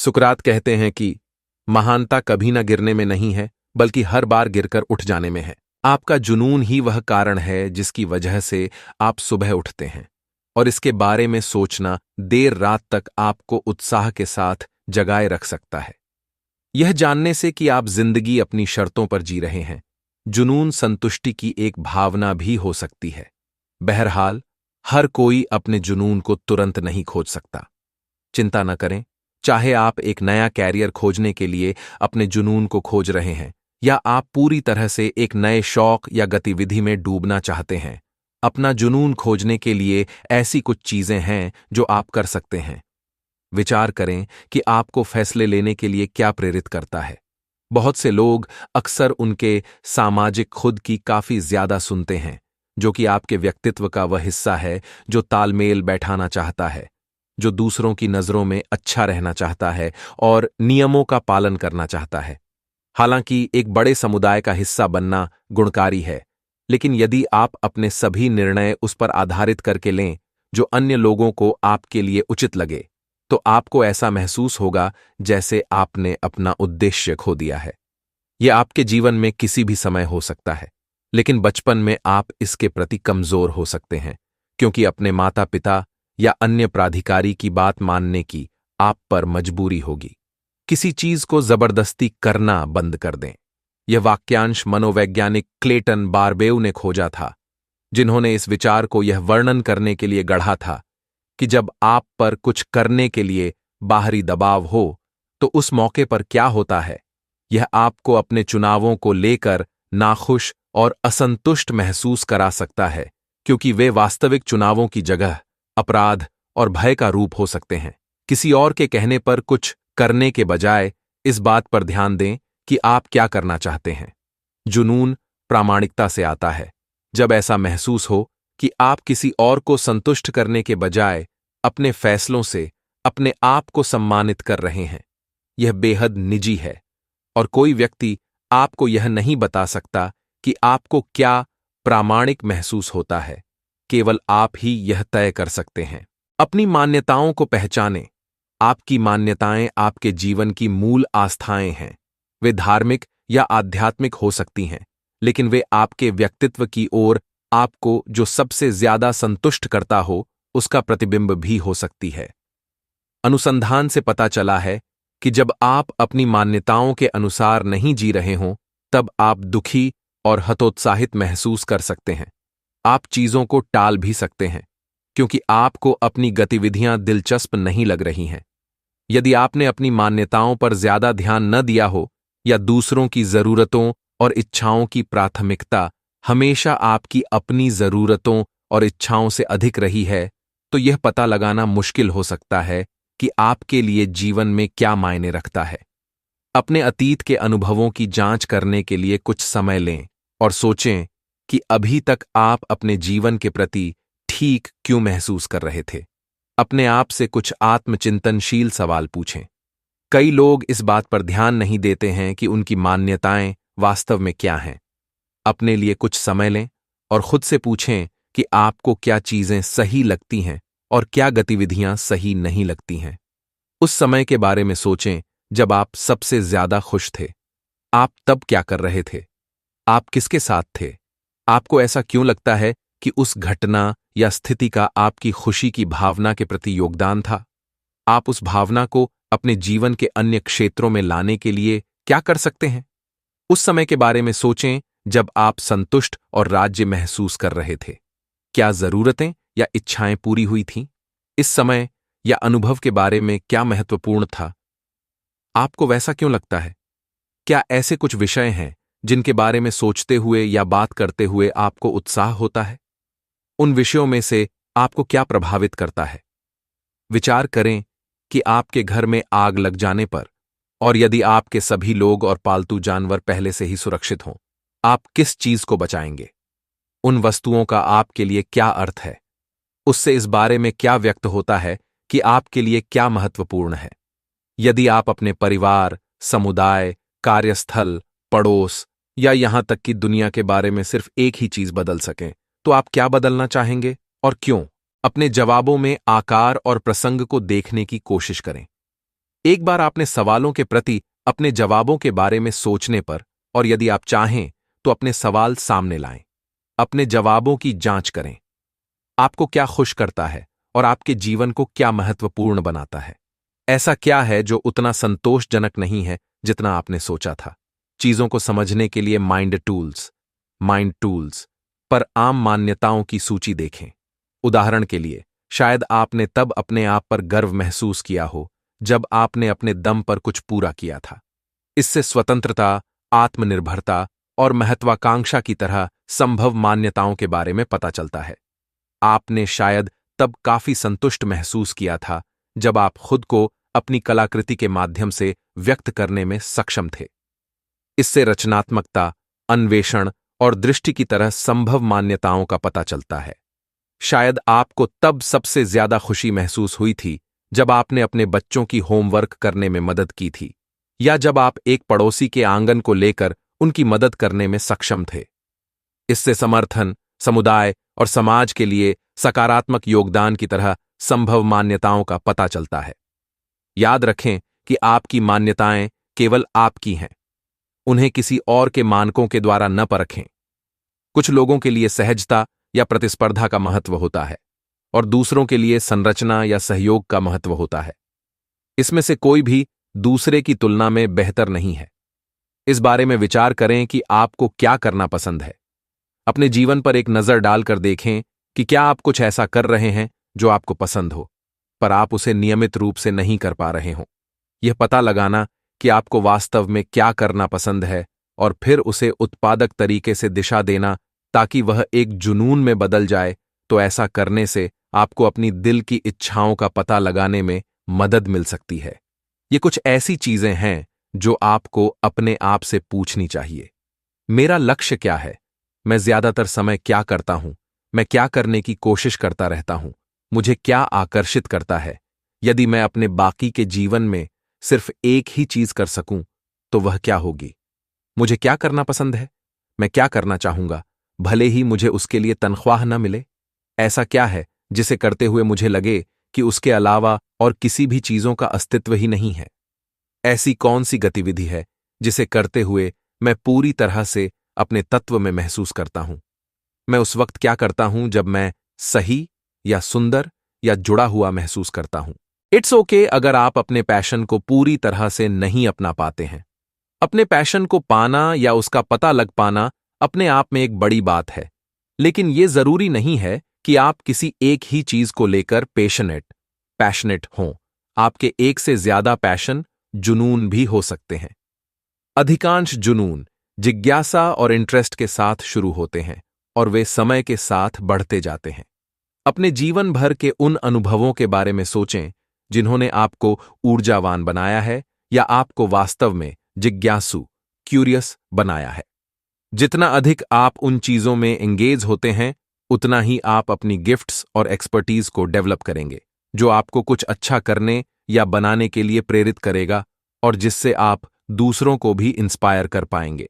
सुकरात कहते हैं कि महानता कभी न गिरने में नहीं है, बल्कि हर बार गिरकर उठ जाने में है। आपका जुनून ही वह कारण है जिसकी वजह से आप सुबह उठते हैं, और इसके बारे में सोचना देर रात तक आपको उत्साह के साथ जगाए रख सकता है। यह जानने से कि आप जिंदगी अपनी शर्तों पर जी रहे हैं। जुनून संतुष्टि की एक भावना भी हो सकती है। बहरहाल, हर कोई अपने जुनून को तुरंत नहीं खोज सकता। चिंता न करें, चाहे आप एक नया कैरियर खोजने के लिए अपने जुनून को खोज रहे हैं, या आप पूरी तरह से एक नए शौक या गतिविधि में डूबना चाहते हैं, अपना जुनून खोजने के लिए ऐसी कुछ चीजें हैं जो आप कर सकते हैं। विचार करें कि आपको फैसले लेने के लिए क्या प्रेरित करता है। बहुत से लोग अक्सर उनके सामाजिक खुद की काफी ज्यादा सुनते हैं, जो कि आपके व्यक्तित्व का वह हिस्सा है जो तालमेल बैठाना चाहता है, जो दूसरों की नजरों में अच्छा रहना चाहता है और नियमों का पालन करना चाहता है। हालांकि एक बड़े समुदाय का हिस्सा बनना गुणकारी है, लेकिन यदि आप अपने सभी निर्णय उस पर आधारित करके लें जो अन्य लोगों को आपके लिए उचित लगे, तो आपको ऐसा महसूस होगा जैसे आपने अपना उद्देश्य खो दिया है। यह आपके जीवन में किसी भी समय हो सकता है, लेकिन बचपन में आप इसके प्रति कमजोर हो सकते हैं, क्योंकि अपने माता पिता या अन्य प्राधिकारी की बात मानने की आप पर मजबूरी होगी। किसी चीज को जबरदस्ती करना बंद कर दें। यह वाक्यांश मनोवैज्ञानिक क्लेटन बारबेउ ने खोजा था, जिन्होंने इस विचार को यह वर्णन करने के लिए गढ़ा था कि जब आप पर कुछ करने के लिए बाहरी दबाव हो तो उस मौके पर क्या होता है। यह आपको अपने चुनावों को लेकर नाखुश और असंतुष्ट महसूस करा सकता है, क्योंकि वे वास्तविक चुनावों की जगह अपराध और भय का रूप हो सकते हैं। किसी और के कहने पर कुछ करने के बजाय इस बात पर ध्यान दें कि आप क्या करना चाहते हैं। जुनून प्रामाणिकता से आता है। जब ऐसा महसूस हो कि आप किसी और को संतुष्ट करने के बजाय अपने फैसलों से अपने आप को सम्मानित कर रहे हैं, यह बेहद निजी है, और कोई व्यक्ति आपको यह नहीं बता सकता कि आपको क्या प्रामाणिक महसूस होता है। केवल आप ही यह तय कर सकते हैं। अपनी मान्यताओं को पहचानें। आपकी मान्यताएं आपके जीवन की मूल आस्थाएं हैं। वे धार्मिक या आध्यात्मिक हो सकती हैं, लेकिन वे आपके व्यक्तित्व की ओर आपको जो सबसे ज्यादा संतुष्ट करता हो उसका प्रतिबिंब भी हो सकती है। अनुसंधान से पता चला है कि जब आप अपनी मान्यताओं के अनुसार नहीं जी रहे हों, तब आप दुखी और हतोत्साहित महसूस कर सकते हैं। आप चीजों को टाल भी सकते हैं, क्योंकि आपको अपनी गतिविधियां दिलचस्प नहीं लग रही हैं। यदि आपने अपनी मान्यताओं पर ज्यादा ध्यान न दिया हो, या दूसरों की जरूरतों और इच्छाओं की प्राथमिकता हमेशा आपकी अपनी जरूरतों और इच्छाओं से अधिक रही है, तो यह पता लगाना मुश्किल हो सकता है कि आपके लिए जीवन में क्या मायने रखता है। अपने अतीत के अनुभवों की जांच करने के लिए कुछ समय लें और सोचें कि अभी तक आप अपने जीवन के प्रति ठीक क्यों महसूस कर रहे थे। अपने आप से कुछ आत्मचिंतनशील सवाल पूछें। कई लोग इस बात पर ध्यान नहीं देते हैं कि उनकी मान्यताएं वास्तव में क्या हैं। अपने लिए कुछ समय लें और खुद से पूछें कि आपको क्या चीजें सही लगती हैं और क्या गतिविधियां सही नहीं लगती हैं। उस समय के बारे में सोचें जब आप सबसे ज्यादा खुश थे। आप तब क्या कर रहे थे? आप किसके साथ थे? आपको ऐसा क्यों लगता है कि उस घटना या स्थिति का आपकी खुशी की भावना के प्रति योगदान था? आप उस भावना को अपने जीवन के अन्य क्षेत्रों में लाने के लिए क्या कर सकते हैं? उस समय के बारे में सोचें जब आप संतुष्ट और राज्य महसूस कर रहे थे। क्या जरूरतें या इच्छाएं पूरी हुई थीं? इस समय या अनुभव के बारे में क्या महत्वपूर्ण था? आपको वैसा क्यों लगता है? क्या ऐसे कुछ विषय हैं जिनके बारे में सोचते हुए या बात करते हुए आपको उत्साह होता है? उन विषयों में से आपको क्या प्रभावित करता है? विचार करें कि आपके घर में आग लग जाने पर, और यदि आपके सभी लोग और पालतू जानवर पहले से ही सुरक्षित हों, आप किस चीज को बचाएंगे? उन वस्तुओं का आपके लिए क्या अर्थ है? उससे इस बारे में क्या व्यक्त होता है कि आपके लिए क्या महत्वपूर्ण है? यदि आप अपने परिवार, समुदाय, कार्यस्थल, पड़ोस या यहां तक कि दुनिया के बारे में सिर्फ एक ही चीज बदल सकें, तो आप क्या बदलना चाहेंगे और क्यों? अपने जवाबों में आकार और प्रसंग को देखने की कोशिश करें। एक बार आपने सवालों के प्रति अपने जवाबों के बारे में सोचने पर, और यदि आप चाहें तो अपने सवाल सामने लाएं, अपने जवाबों की जांच करें। आपको क्या खुश करता है और आपके जीवन को क्या महत्वपूर्ण बनाता है? ऐसा क्या है जो उतना संतोषजनक नहीं है जितना आपने सोचा था? चीजों को समझने के लिए माइंड टूल्स पर आम मान्यताओं की सूची देखें। उदाहरण के लिए, शायद आपने तब अपने आप पर गर्व महसूस किया हो जब आपने अपने दम पर कुछ पूरा किया था। इससे स्वतंत्रता, आत्मनिर्भरता और महत्वाकांक्षा की तरह संभव मान्यताओं के बारे में पता चलता है। आपने शायद तब काफी संतुष्ट महसूस किया था जब आप खुद को अपनी कलाकृति के माध्यम से व्यक्त करने में सक्षम थे। इससे रचनात्मकता, अन्वेषण और दृष्टि की तरह संभव मान्यताओं का पता चलता है। शायद आपको तब सबसे ज्यादा खुशी महसूस हुई थी जब आपने अपने बच्चों की होमवर्क करने में मदद की थी, या जब आप एक पड़ोसी के आंगन को लेकर उनकी मदद करने में सक्षम थे। इससे समर्थन, समुदाय और समाज के लिए सकारात्मक योगदान की तरह संभव मान्यताओं का पता चलता है। याद रखें कि आपकी मान्यताएं केवल आपकी हैं। उन्हें किसी और के मानकों के द्वारा न परखें। कुछ लोगों के लिए सहजता या प्रतिस्पर्धा का महत्व होता है और दूसरों के लिए संरचना या सहयोग का महत्व होता है। इसमें से कोई भी दूसरे की तुलना में बेहतर नहीं है। इस बारे में विचार करें कि आपको क्या करना पसंद है। अपने जीवन पर एक नजर डालकर देखें कि क्या आप कुछ ऐसा कर रहे हैं जो आपको पसंद हो, पर आप उसे नियमित रूप से नहीं कर पा रहे हों। यह पता लगाना कि आपको वास्तव में क्या करना पसंद है और फिर उसे उत्पादक तरीके से दिशा देना ताकि वह एक जुनून में बदल जाए, तो ऐसा करने से आपको अपनी दिल की इच्छाओं का पता लगाने में मदद मिल सकती है। ये कुछ ऐसी चीजें हैं जो आपको अपने आप से पूछनी चाहिए। मेरा लक्ष्य क्या है? मैं ज्यादातर समय क्या करता हूं? मैं क्या करने की कोशिश करता रहता हूं? मुझे क्या आकर्षित करता है? यदि मैं अपने बाकी के जीवन में सिर्फ एक ही चीज कर सकूं तो वह क्या होगी? मुझे क्या करना पसंद है? मैं क्या करना चाहूंगा, भले ही मुझे उसके लिए तनख्वाह न मिले? ऐसा क्या है जिसे करते हुए मुझे लगे कि उसके अलावा और किसी भी चीजों का अस्तित्व ही नहीं है? ऐसी कौन सी गतिविधि है जिसे करते हुए मैं पूरी तरह से अपने तत्व में महसूस करता हूं? मैं उस वक्त क्या करता हूं जब मैं सही या सुंदर या जुड़ा हुआ महसूस करता हूं? इट्स ओके अगर आप अपने पैशन को पूरी तरह से नहीं अपना पाते हैं। अपने पैशन को पाना या उसका पता लग पाना अपने आप में एक बड़ी बात है, लेकिन यह जरूरी नहीं है कि आप किसी एक ही चीज को लेकर पैशनेट हों। आपके एक से ज्यादा पैशन, जुनून भी हो सकते हैं। अधिकांश जुनून जिज्ञासा और इंटरेस्ट के साथ शुरू होते हैं और वे समय के साथ बढ़ते जाते हैं। अपने जीवन भर के उन अनुभवों के बारे में सोचें जिन्होंने आपको ऊर्जावान बनाया है या आपको वास्तव में जिज्ञासु, क्यूरियस बनाया है। जितना अधिक आप उन चीजों में एंगेज होते हैं, उतना ही आप अपनी गिफ्ट्स और एक्सपर्टीज को डेवलप करेंगे, जो आपको कुछ अच्छा करने या बनाने के लिए प्रेरित करेगा और जिससे आप दूसरों को भी इंस्पायर कर पाएंगे।